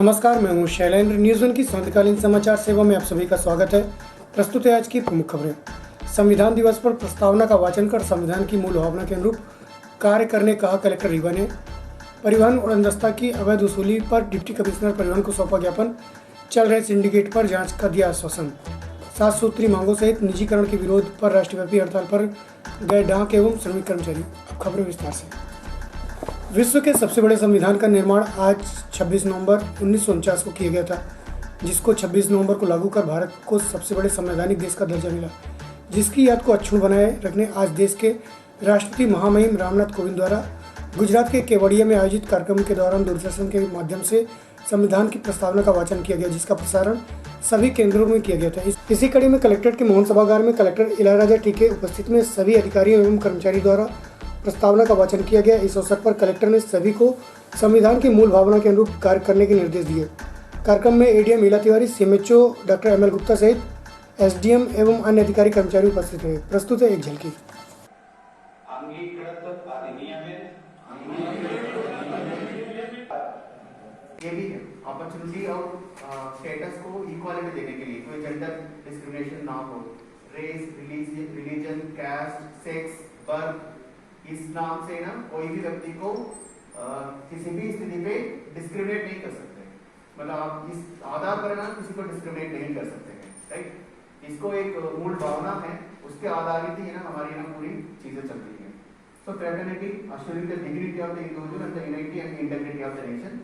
नमस्कार, मैं हूं शैलेंद्र। न्यूज़ वन की संध्याकालीन समाचार सेवा में आप सभी का स्वागत है। प्रस्तुत है आज की प्रमुख खबरें। संविधान दिवस पर प्रस्तावना का वाचन कर संविधान की मूल भावना के अनुरूप कार्य करने कहा कलेक्टर रीवा ने। परिवहन उड़नदस्ता की अवैध वसूली पर डिप्टी कमिश्नर परिवहन को सौंपा ज्ञापन। चल रहे सिंडिकेट पर जाँच का दिया आश्वासन। 7 सूत्री मांगों सहित निजीकरण के विरोध पर राष्ट्रव्यापी हड़ताल पर गए डाक एवं श्रमिक कर्मचारी। अब खबरें विस्तार से। विश्व के सबसे बड़े संविधान का निर्माण आज 26 नवंबर 1949 को किया गया था, जिसको 26 नवंबर को लागू कर भारत को सबसे बड़े संवैधानिक देश का दर्जा मिला, जिसकी याद को अक्षुण्ण बनाए रखने आज देश के राष्ट्रपति महामहिम रामनाथ कोविंद द्वारा गुजरात के केवड़िया में आयोजित कार्यक्रम के दौरान दूरदर्शन के माध्यम से संविधान की प्रस्तावना का वाचन किया गया, जिसका प्रसारण सभी केंद्रों में किया गया था। इसी कड़ी में कलेक्ट्रेट के मोहन सभागार में कलेक्टर इलाराजा टीके उपस्थित में सभी अधिकारियों एवं कर्मचारी द्वारा प्रस्तावना का वाचन किया गया। इस अवसर पर कलेक्टर ने सभी को संविधान की मूल भावना के अनुरूप कार्य करने के निर्देश दिए। कार्यक्रम में ADM Ila Tiwari, CMHO doctor ML Gupta सहित एसडीएम एवं अन्य अधिकारी कर्मचारी उपस्थित रहे। प्रस्तुत है एक झलकी। ये भी है अपॉर्चुनिटी और स्टेटस को इक्वालिटी देने के लिए, कोई जेंडर डिस्क्रिमिनेशन ना हो, race, religion, caste, sex, birth, इस नाम से ना कोई भी व्यक्ति को किसी भी स्थिति पे डिस्क्रिमिनेट नहीं कर सकते। मतलब आप इस आधार पर ना किसी को डिस्क्रिमिनेट नहीं कर सकते हैं, राइट। इसको एक मूल भावना है, उसके आधारित ही ना हमारी ना पूरी चीजें चल रही है। सो fraternity assuring the dignity of the individual and the unity and the integrity of the nation।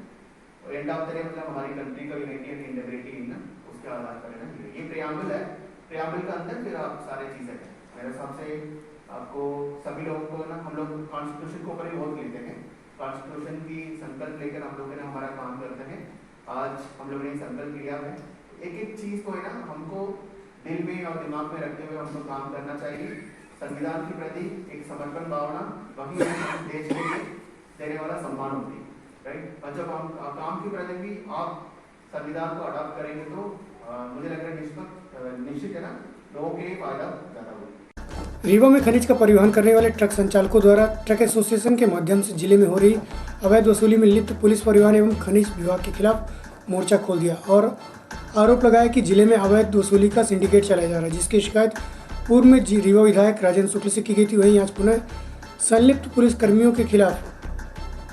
End of the day मतलब हमारी कंट्री का यूनिटी एंड इंटीग्रिटी इन उसके आधार पर है ना। ये प्रियम्बल है, प्रियम्बल का अंदर फिर आप सारे चीजें हैं। मेरे हिसाब से आपको सभी लोगों को ना, हम लोग कॉन्स्टिट्यूशन के ऊपर ही बहुत लेते हैं, कॉन्स्टिट्यूशन की संकल्प लेकर हम लोग ना हमारा काम करते हैं। आज हम लोगों ने संकल्प लिया है, एक एक चीज को है ना हमको दिल में और दिमाग में रखते हुए हमको काम करना चाहिए। संविधान के प्रति एक समर्पण भावना वही देश के लिए देने वाला सम्मान होती है, राइट। और जब हम काम के प्रति भी आप संविधान को अडॉप्ट करेंगे तो मुझे लग रहा है निश्चित है ना लोगों के लिए फायदा ज्यादा होगा। रीवा में खनिज का परिवहन करने वाले ट्रक संचालकों द्वारा ट्रक एसोसिएशन के माध्यम से जिले में हो रही अवैध वसूली में लिप्त पुलिस, परिवहन एवं खनिज विभाग के खिलाफ मोर्चा खोल दिया और आरोप लगाया कि जिले में अवैध वसूली का सिंडिकेट चलाया जा रहा है, जिसकी शिकायत पूर्व में रीवा विधायक राजेंद्र शुक्ल से की गई थी। वहीं आज पुनः संलिप्त पुलिस कर्मियों के खिलाफ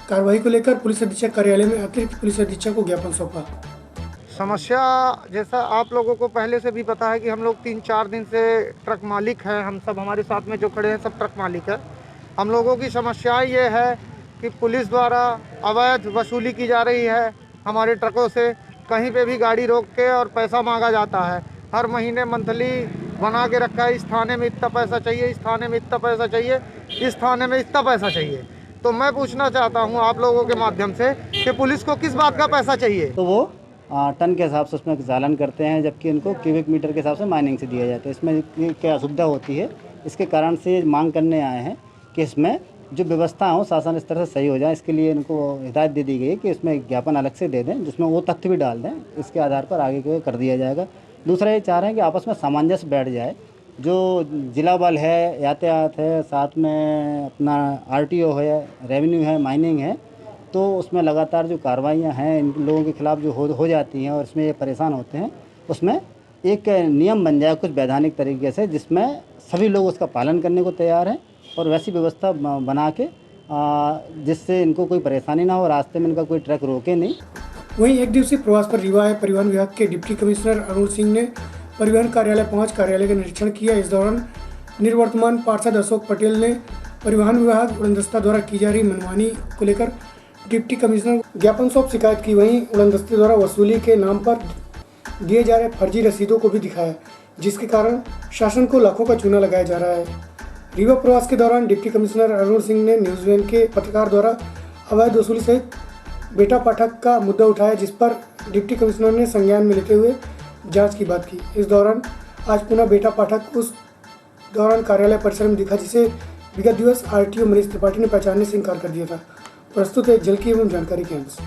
कार्रवाई को लेकर पुलिस अधीक्षक कार्यालय में अतिरिक्त पुलिस अधीक्षक को ज्ञापन सौंपा। समस्या जैसा आप लोगों को पहले से भी पता है कि हम लोग 3-4 दिन से ट्रक मालिक हैं, हम सब हमारे साथ में जो खड़े हैं सब ट्रक मालिक हैं। हम लोगों की समस्या ये है कि पुलिस द्वारा अवैध वसूली की जा रही है हमारे ट्रकों से। कहीं पे भी गाड़ी रोक के और पैसा मांगा जाता है। हर महीने मंथली बना के रखा है, इस थाने में इतना पैसा चाहिए, इस थाने में इतना पैसा चाहिए, इस थाने में इतना पैसा चाहिए। तो मैं पूछना चाहता हूँ आप लोगों के माध्यम से कि पुलिस को किस बात का पैसा चाहिए। तो वो टन के हिसाब से उसमें चालान करते हैं, जबकि उनको क्यूबिक मीटर के हिसाब से माइनिंग से दिया जाता है। इसमें क्या असुविधा होती है, इसके कारण से मांग करने आए हैं कि इसमें जो व्यवस्था हो शासन इस तरह से सही हो जाए। इसके लिए इनको हिदायत दे दी गई है कि इसमें ज्ञापन अलग से दे दें, जिसमें वो तथ्य भी डाल दें, इसके आधार पर आगे को कर दिया जाएगा। दूसरा ये चाह रहे हैं कि आपस में सामंजस्य बैठ जाए। जो जिला बल है, यातायात है, साथ में अपना आरटीओ है, रेवेन्यू है, माइनिंग है, तो उसमें लगातार जो कार्रवाइयाँ हैं इन लोगों के खिलाफ जो हो जाती हैं और इसमें ये परेशान होते हैं, उसमें एक नियम बन जाए कुछ वैधानिक तरीके से, जिसमें सभी लोग उसका पालन करने को तैयार हैं और वैसी व्यवस्था बना के जिससे इनको कोई परेशानी ना हो, रास्ते में इनका कोई ट्रक रोके नहीं। वहीं एक दिवसीय प्रवास पर रीवा आए परिवहन विभाग के डिप्टी कमिश्नर अरुण सिंह ने परिवहन कार्यालय 5 कार्यालय का निरीक्षण किया। इस दौरान निवर्तमान पार्षद अशोक पटेल ने परिवहन विभाग उड़नदस्ता द्वारा की जा रही मनमानी को लेकर डिप्टी कमिश्नर ज्ञापन सौंप शिकायत की। वहीं उड़नदस्ते द्वारा वसूली के नाम पर दिए जा रहे फर्जी रसीदों को भी दिखाया, जिसके कारण शासन को लाखों का चूना लगाया जा रहा है। रीवा प्रवास के दौरान डिप्टी कमिश्नर अरुण सिंह ने न्यूज़ वन के पत्रकार द्वारा अवैध वसूली सहित बेटा पाठक का मुद्दा उठाया, जिस पर डिप्टी कमिश्नर ने संज्ञान में लेते हुए जांच की बात की। इस दौरान आज पुनः बेटा पाठक उस दौरान कार्यालय परिसर में दिखा, जिसे विगत दिवस आरटीओ मनीष त्रिपाठी ने पहचानने से इनकार कर दिया था। प्रस्तुत है झलकी एवं जानकारी के अंश।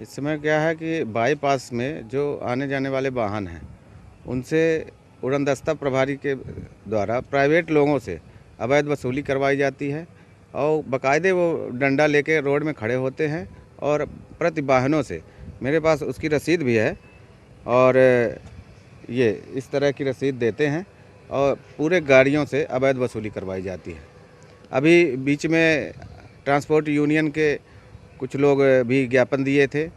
इस समय क्या है कि बाईपास में जो आने जाने वाले वाहन हैं उनसे उड़नदस्ता प्रभारी के द्वारा प्राइवेट लोगों से अवैध वसूली करवाई जाती है और बाकायदे वो डंडा लेके रोड में खड़े होते हैं और प्रति वाहनों से मेरे पास उसकी रसीद भी है और ये इस तरह की रसीद देते हैं और पूरे गाड़ियों से अवैध वसूली करवाई जाती है। अभी बीच में ट्रांसपोर्ट यूनियन के कुछ लोग भी ज्ञापन दिए थे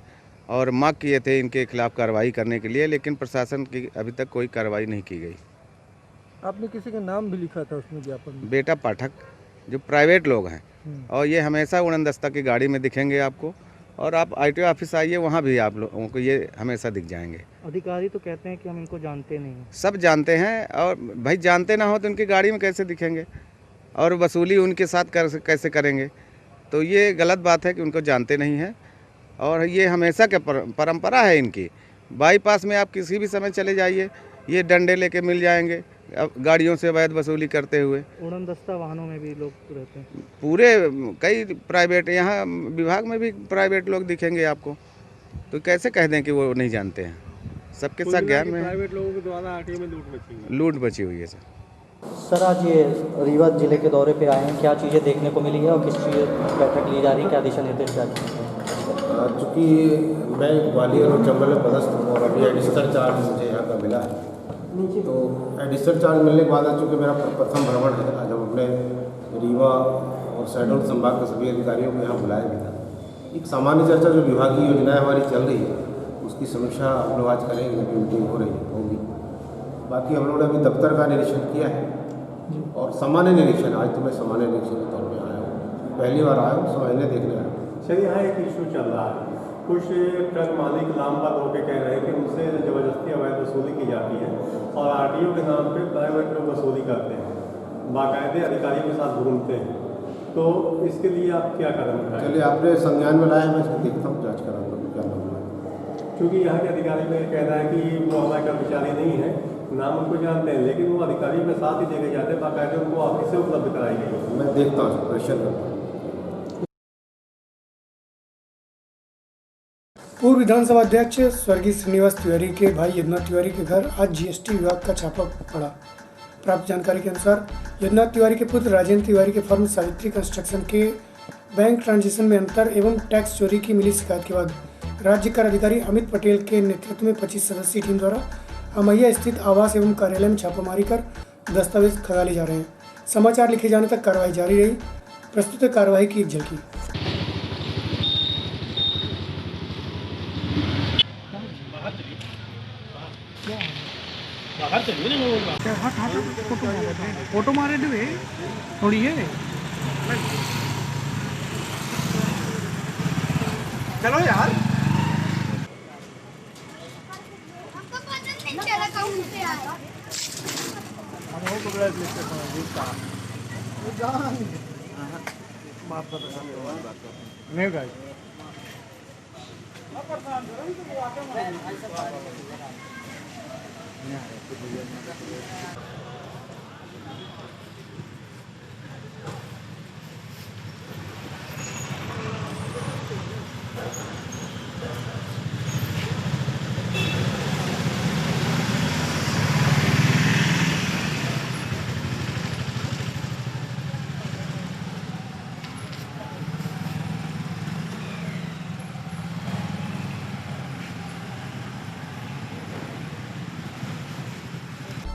और मांग किए थे इनके खिलाफ़ कार्रवाई करने के लिए, लेकिन प्रशासन की अभी तक कोई कार्रवाई नहीं की गई। आपने किसी का नाम भी लिखा था उसमें ज्ञापन में? बेटा पाठक जो प्राइवेट लोग हैं और ये हमेशा उड़नदस्ता की गाड़ी में दिखेंगे आपको, और आप आईटीओ ऑफिस आइए वहाँ भी आप लोगों को ये हमेशा दिख जाएंगे। अधिकारी तो कहते हैं कि हम इनको जानते नहीं हैं। सब जानते हैं, और भाई जानते ना हो तो उनकी गाड़ी में कैसे दिखेंगे और वसूली उनके साथ कैसे करेंगे? तो ये गलत बात है कि उनको जानते नहीं हैं, और ये हमेशा के परंपरा है इनकी। बाईपास में आप किसी भी समय चले जाइए, ये डंडे लेके मिल जाएंगे गाड़ियों से अवैध वसूली करते हुए। उड़नदस्ता वाहनों में भी लोग रहते हैं, पूरे कई प्राइवेट, यहाँ विभाग में भी प्राइवेट लोग दिखेंगे आपको, तो कैसे कह दें कि वो नहीं जानते हैं? सबके साथ ज्ञान में प्राइवेट लोगों के द्वारा आरटीओ में लूट मची हुई है सर। सर, आज ये रीवा जिले के दौरे पे आए हैं, क्या चीज़ें देखने को मिली है और किस चीज़ बैठक ली जा रही है, क्या दिशा निर्देश जारी हैं? चूँकि मैं ग्वालियर और चंबल में पदस्थ हूँ और अभी एडिशनल चार्ज मुझे यहाँ का मिला है, तो एडिशनल चार्ज मिलने के बाद चूँकि मेरा प्रथम भ्रमण है, आज हम अपने रीवा और शहडोल संभाग के सभी अधिकारियों को यहाँ बुलाया गया था। एक सामान्य चर्चा जो विभागीय योजनाएं हमारी चल रही है उसकी समीक्षा हम लोग आज करेंगे, मीटिंग हो रही होगी। बाकी हम लोगों ने अभी दफ्तर का निरीक्षण किया है और सामान्य निरीक्षण, आज तो मैं सामान्य निरीक्षण के तौर पर आया हूँ, पहली बार आया हूँ, समझने देखने आया हूँ। सर, यहाँ एक इशू चल रहा है, कुछ ट्रक मालिक लामबंद होकर कह रहे हैं कि उनसे ज़बरदस्ती अवैध वसूली की जाती है और आरटीओ के नाम पे प्राइवेट लोग वसूली करते हैं, बाकायदे अधिकारियों के साथ घूमते हैं, तो इसके लिए आप क्या कदम उठाएं? चलिए, आपने संज्ञान में लाया, मैं इसको देखता हूँ, जाँच कराऊँगा क्या मामला है। क्योंकि यहाँ के अधिकारी में कह रहा है कि वो हमारे कर्मचारी नहीं है, नाम उनको जानते हैं, लेकिन वो अधिकारियों के साथ ही देखे जाते हैं, बाकायदे उनको ऑफिस से उपलब्ध कराई गई है। मैं देखता हूँ, प्रेशर करता हूँ। पूर्व विधानसभा अध्यक्ष स्वर्गीय श्रीनिवास तिवारी के भाई यदुनाथ तिवारी के घर आज जीएसटी विभाग का छापा पड़ा। प्राप्त जानकारी के अनुसार यदुनाथ तिवारी के पुत्र राजेंद्र तिवारी के फर्म सावित्री कंस्ट्रक्शन के बैंक ट्रांजेक्शन में अंतर एवं टैक्स चोरी की मिली शिकायत के बाद राज्य कर अधिकारी अमित पटेल के नेतृत्व में 25 सदस्यीय टीम द्वारा अमैया स्थित आवास एवं कार्यालय में छापामारी कर दस्तावेज खंगाले जा रहे हैं। समाचार लिखे जाने तक कार्रवाई जारी रही। प्रस्तुत है कार्रवाई की एक झलकी। फोटो मारे थे थोड़ी है, चलो यार। नहीं भाई,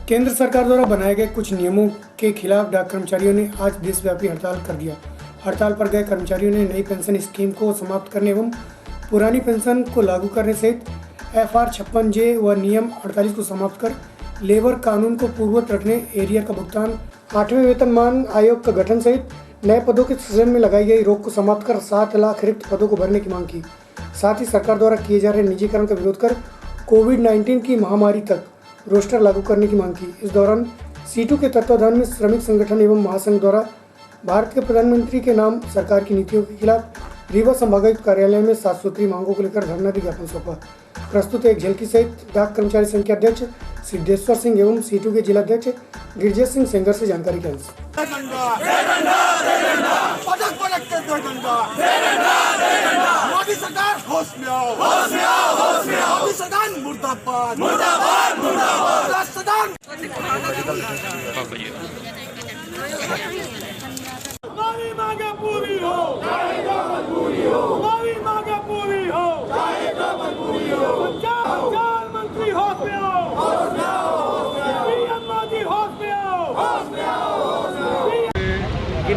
केंद्र सरकार द्वारा बनाए गए कुछ नियमों के खिलाफ डाक कर्मचारियों ने आज देशव्यापी हड़ताल कर दिया। हड़ताल पर गए कर्मचारियों ने नई पेंशन स्कीम को समाप्त करने एवं पुरानी पेंशन को लागू करने सहित FR 56J व नियम 48 को समाप्त कर लेबर कानून को पूर्ववत रखने, एरियर का भुगतान, 8वें वेतनमान आयोग का गठन सहित नए पदों के सृजन में लगाई गई रोक को समाप्त कर 7 लाख रिक्त पदों को भरने की मांग की। साथ ही सरकार द्वारा किए जा रहे निजीकरण का विरोध कर कोविड-19 की महामारी तक रोस्टर लागू करने की मांग की। इस दौरान सीटू के तत्वाधान में श्रमिक संगठन एवं महासंघ द्वारा भारत के प्रधानमंत्री के नाम सरकार की नीतियों के खिलाफ रीवा संभागायुक्त कार्यालय में 7 सूत्रीय मांगों को लेकर धरना ज्ञापन सौंपा। प्रस्तुत एक झलकी सहित डाक कर्मचारी संघ के अध्यक्ष सिद्धेश्वर सिंह एवं सीटू के जिलाध्यक्ष गिरजेश सिंह सेंगर से जानकारी के अनुसार मोदी सरकार होश में आओ, होश में आओ, होश में आओ। मोदी सरकार मुर्दाबाद, मुर्दाबाद, मुर्दाबाद। राष्ट्रदान हमारी मांगे पूरी हो, हमारी मांगे पूरी हो।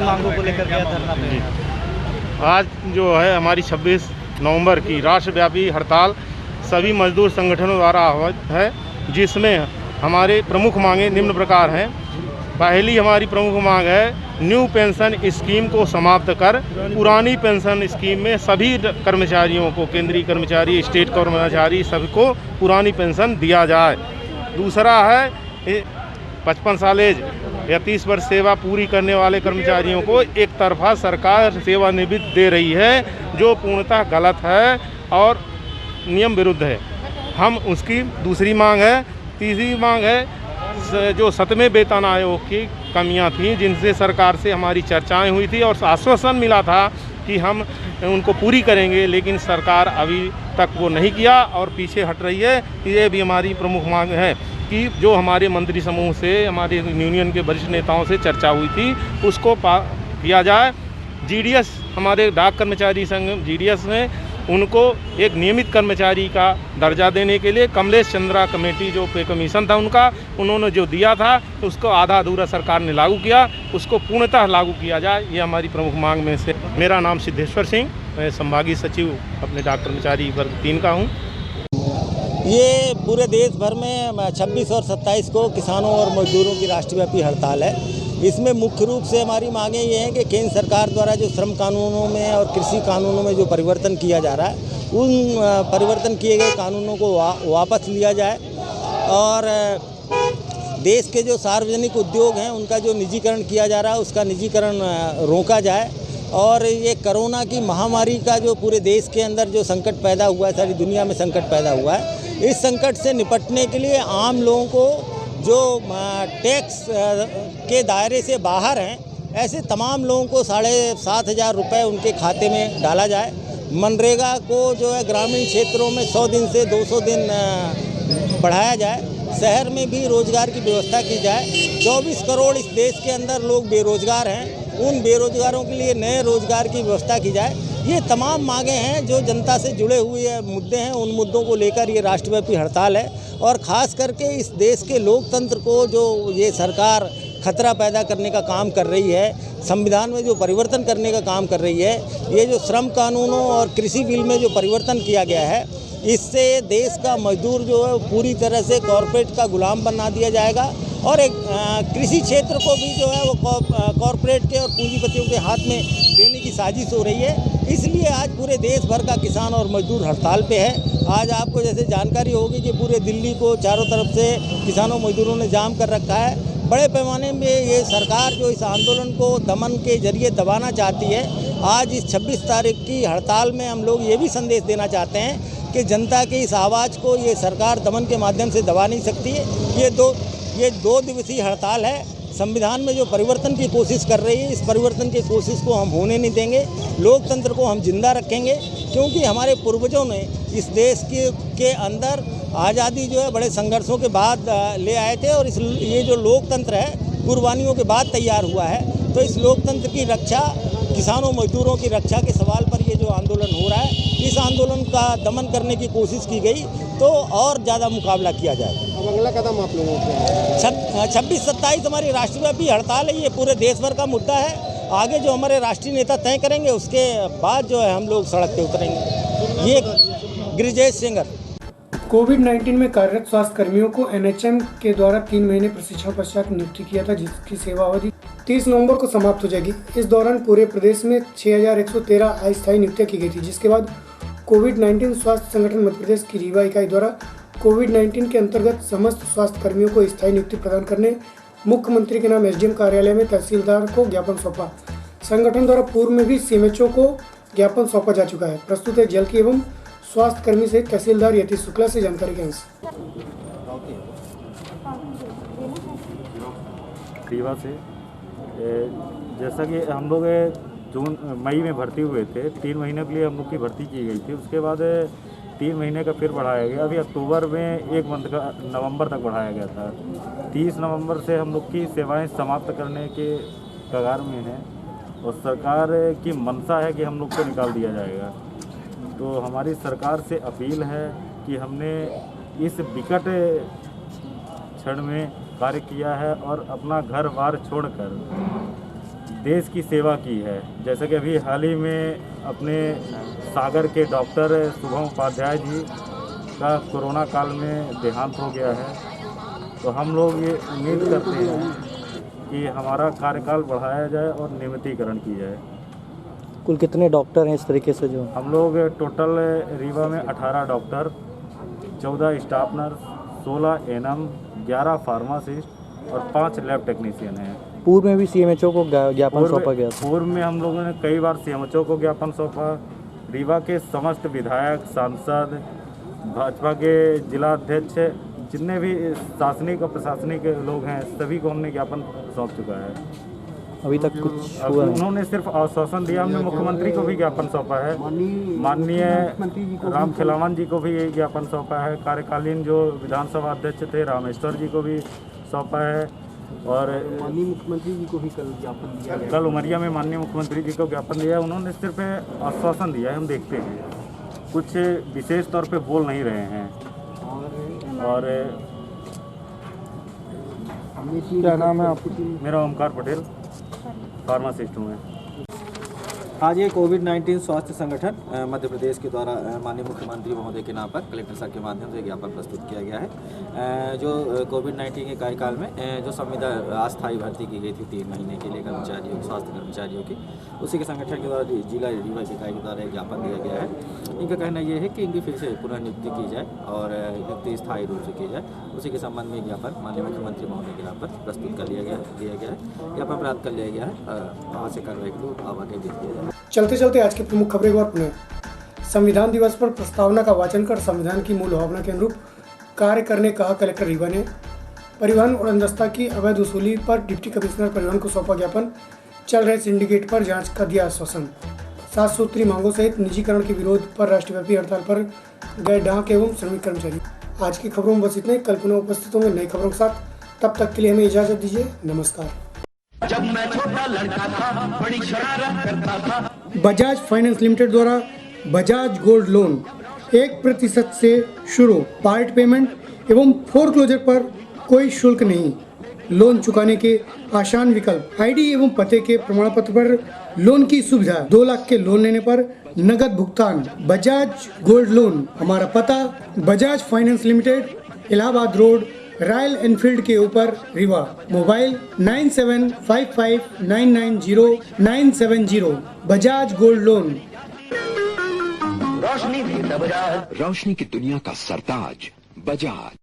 मांगों को लेकर के धरना पे? आज जो है हमारी 26 नवंबर की राष्ट्रव्यापी हड़ताल सभी मजदूर संगठनों द्वारा आहूत है, जिसमें हमारे प्रमुख मांगें निम्न प्रकार हैं। पहली हमारी प्रमुख मांग है न्यू पेंशन स्कीम को समाप्त कर पुरानी पेंशन स्कीम में सभी कर्मचारियों को, केंद्रीय कर्मचारी, स्टेट कर्मचारी, सबको पुरानी पेंशन दिया जाए। दूसरा है 55 साल एज या 30 वर्ष सेवा पूरी करने वाले कर्मचारियों को एक तरफा सरकार सेवानिवृत्ति दे रही है, जो पूर्णतः गलत है और नियम विरुद्ध है। हम उसकी दूसरी मांग है। तीसरी मांग है जो 7वें वेतन आयोग की कमियां थी, जिनसे सरकार से हमारी चर्चाएं हुई थी और आश्वासन मिला था कि हम उनको पूरी करेंगे, लेकिन सरकार अभी तक वो नहीं किया और पीछे हट रही है। ये भी हमारी प्रमुख मांग है कि जो हमारे मंत्री समूह से, हमारे यूनियन के वरिष्ठ नेताओं से चर्चा हुई थी, उसको किया जाए। जीडीएस, हमारे डाक कर्मचारी संघ जीडीएस ने उनको एक नियमित कर्मचारी का दर्जा देने के लिए कमलेश चंद्रा कमेटी जो पे कमीशन था उन्होंने जो दिया था, उसको आधा अधूरा सरकार ने लागू किया, उसको पूर्णतः लागू किया जाए। ये हमारी प्रमुख मांग में से। मेरा नाम सिद्धेश्वर सिंह, मैं संभागीय सचिव अपने डाक कर्मचारी वर्ग 3 का हूँ। ये पूरे देश भर में 26 और 27 को किसानों और मजदूरों की राष्ट्रव्यापी हड़ताल है। इसमें मुख्य रूप से हमारी मांगें ये हैं कि केंद्र सरकार द्वारा जो श्रम कानूनों में और कृषि कानूनों में जो परिवर्तन किया जा रहा है, उन परिवर्तन किए गए कानूनों को वापस लिया जाए और देश के जो सार्वजनिक उद्योग हैं उनका जो निजीकरण किया जा रहा है उसका निजीकरण रोका जाए और ये कोरोना की महामारी का जो पूरे देश के अंदर जो संकट पैदा हुआ है, सारी दुनिया में संकट पैदा हुआ है, इस संकट से निपटने के लिए आम लोगों को जो टैक्स के दायरे से बाहर हैं, ऐसे तमाम लोगों को 7,500 रुपये उनके खाते में डाला जाए। मनरेगा को जो है ग्रामीण क्षेत्रों में 100 दिन से 200 दिन बढ़ाया जाए। शहर में भी रोजगार की व्यवस्था की जाए। 24 करोड़ इस देश के अंदर लोग बेरोजगार हैं, उन बेरोजगारों के लिए नए रोजगार की व्यवस्था की जाए। ये तमाम मांगें हैं जो जनता से जुड़े हुए मुद्दे हैं। उन मुद्दों को लेकर ये राष्ट्रव्यापी हड़ताल है और ख़ास करके इस देश के लोकतंत्र को जो ये सरकार खतरा पैदा करने का काम कर रही है, संविधान में जो परिवर्तन करने का काम कर रही है, ये जो श्रम कानूनों और कृषि बिल में जो परिवर्तन किया गया है, इससे देश का मजदूर जो है पूरी तरह से कॉरपोरेट का गुलाम बना दिया जाएगा और एक कृषि क्षेत्र को भी जो है वो कॉरपोरेट के और पूंजीपतियों के हाथ में देने की साजिश हो रही है। इसलिए आज पूरे देश भर का किसान और मजदूर हड़ताल पे है। आज आपको जैसे जानकारी होगी कि पूरे दिल्ली को चारों तरफ से किसानों मजदूरों ने जाम कर रखा है। बड़े पैमाने में ये सरकार जो इस आंदोलन को दमन के जरिए दबाना चाहती है। आज इस 26 तारीख की हड़ताल में हम लोग ये भी संदेश देना चाहते हैं कि जनता की इस आवाज़ को ये सरकार दमन के माध्यम से दबा नहीं सकती है। ये दो दिवसीय हड़ताल है। संविधान में जो परिवर्तन की कोशिश कर रही है, इस परिवर्तन की कोशिश को हम होने नहीं देंगे। लोकतंत्र को हम जिंदा रखेंगे, क्योंकि हमारे पूर्वजों ने इस देश के अंदर आज़ादी जो है बड़े संघर्षों के बाद ले आए थे और ये जो लोकतंत्र है कुर्बानियों के बाद तैयार हुआ है। तो इस लोकतंत्र की रक्षा, किसानों मजदूरों की रक्षा के सवाल पर ये जो आंदोलन हो रहा है, इस आंदोलन का दमन करने की कोशिश की गई तो और ज़्यादा मुकाबला किया जाएगा। अब अगला कदम आप लोगों का 26-27 हमारी राष्ट्रव्यापी हड़ताल है। ये पूरे देश भर का मुद्दा है। आगे जो हमारे राष्ट्रीय नेता तय करेंगे उसके बाद जो है हम लोग सड़क पे उतरेंगे। ये गिरिजेश सिंगर। कोविड-19 में कार्यरत स्वास्थ्य कर्मियों को एनएचएम के द्वारा 3 महीने प्रशिक्षण पश्चात नियुक्ति किया था, जिसकी सेवा अवधि 30 नवंबर को समाप्त हो जाएगी। इस दौरान पूरे प्रदेश में 6113 अस्थायी नियुक्तियां की गई थी, जिसके बाद कोविड-19 स्वास्थ्य संगठन मध्य प्रदेश की रीवा इकाई द्वारा कोविड-19 के अंतर्गत समस्त स्वास्थ्य कर्मियों को स्थायी नियुक्ति प्रदान करने मुख्यमंत्री के नाम एसडीएम कार्यालय में तहसीलदार को ज्ञापन सौंपा। संगठन द्वारा पूर्व में भी सीएमएचओ को ज्ञापन सौंपा जा चुका है। प्रस्तुत है जल की एवं स्वास्थ्य कर्मी सहित तहसीलदार यतीश शुक्ला से जानकारी के अंश। रीवा से जैसा कि हम लोग मई में भर्ती हुए थे, 3 महीने के लिए हम लोग की भर्ती की गई थी। उसके बाद 3 महीने का फिर बढ़ाया गया। अभी अक्टूबर में 1 मंथ का नवंबर तक बढ़ाया गया था। 30 नवंबर से हम लोग की सेवाएं समाप्त करने के कगार में हैं और सरकार की मंशा है कि हम लोग को निकाल दिया जाएगा। तो हमारी सरकार से अपील है कि हमने इस विकट क्षण में कार्य किया है और अपना घर बार छोड़कर देश की सेवा की है। जैसे कि अभी हाल ही में अपने सागर के डॉक्टर शुभम उपाध्याय जी का कोरोना काल में देहांत हो गया है, तो हम लोग ये उम्मीद करते हैं कि हमारा कार्यकाल बढ़ाया जाए और नियमितीकरण की जाए। कुल कितने डॉक्टर हैं इस तरीके से जो? हम लोग टोटल रीवा में 18 doctor, 14 staff nurse, 16 NM, 11 pharmacist और 5 लैब टेक्नीशियन हैं। पूर्व में भी सीएमएचओ को ज्ञापन सौंपा गया था। पूर्व में हम लोगों ने कई बार सीएमएचओ को ज्ञापन सौंपा। रीवा के समस्त विधायक, सांसद, भाजपा के जिला अध्यक्ष, जितने भी शासनिक और प्रशासनिक लोग हैं, सभी को हमने ज्ञापन सौंप चुका है। अभी तक कुछ हुआ नहीं। उन्होंने सिर्फ आश्वासन दिया। हमने मुख्यमंत्री को भी ज्ञापन सौंपा है, माननीय राम खिलावन जी को भी ये ज्ञापन सौंपा है, कार्यकालीन जो विधानसभा अध्यक्ष थे रामेश्वर जी को भी सौंपा है, और माननीय मुख्यमंत्री जी को भी कल ज्ञापन दिया गया। कल उमरिया में माननीय मुख्यमंत्री जी को ज्ञापन दिया है। उन्होंने सिर्फ आश्वासन दिया है, हम देखते हैं, कुछ विशेष तौर पे बोल नहीं रहे हैं। और क्या नाम है आपको? मेरा ओमकार पटेल, फार्मासिस्ट हूँ मैं। आज ये कोविड-19 स्वास्थ्य संगठन मध्य प्रदेश के द्वारा माननीय मुख्यमंत्री महोदय के नाम पर कलेक्टर साहब के माध्यम से ज्ञापन प्रस्तुत किया गया है। जो कोविड-19 के कार्यकाल में जो संविदा अस्थायी भर्ती की गई थी 3 महीने के लिए कर्मचारियों, स्वास्थ्य कर्मचारियों की, उसी के संगठन के द्वारा जिला रीवा इकाई के द्वारा ज्ञापन दिया गया है। इनका कहना यह है कि इनकी फिर से पुनः नियुक्ति की जाए और नियुक्ति स्थायी रूप से की जाए। उसी के संबंध में ज्ञापन माननीय मुख्यमंत्री महोदय के नाम पर प्रस्तुत कर दिया गया है। ज्ञापन प्राप्त कर लिया गया है, वहाँ से कार्रवाई को आगे भेज दिया जाए। चलते चलते आज की प्रमुख खबरें और पुनः संविधान दिवस पर प्रस्तावना का वाचन कर संविधान की मूल भावना के अनुरूप कार्य करने कहा कलेक्टर रीवा ने। परिवहन उड़नदस्ता की अवैध वसूली पर डिप्टी कमिश्नर परिवहन को सौंपा ज्ञापन। चल रहे सिंडिकेट पर जांच का दिया आश्वासन। 7 सूत्री मांगों सहित निजीकरण के विरोध पर राष्ट्रव्यापी हड़ताल पर गए डाक एवं श्रमिक कर्मचारी। आज की खबरों में बस इतना ही। कल पुनः उपस्थित होंगे नई खबरों के साथ। तब तक के लिए हमें इजाजत दीजिए। नमस्कार। जब मैं छोटा लड़का था, बड़ी शरारत करता था। बजाज फाइनेंस लिमिटेड द्वारा बजाज गोल्ड लोन 1% से शुरू। पार्ट पेमेंट एवं फोरक्लोजर पर कोई शुल्क नहीं। लोन चुकाने के आसान विकल्प। आईडी एवं पते के प्रमाण पत्र पर लोन की सुविधा। 2 लाख के लोन लेने पर नगद भुगतान। Bajaj gold loan. हमारा पता Bajaj finance limited, Allahabad road, Royal Enfield के ऊपर, Rewa. Mobile 9755990970। Bajaj gold loan. रोशनी की दुनिया का सरताज बजाज।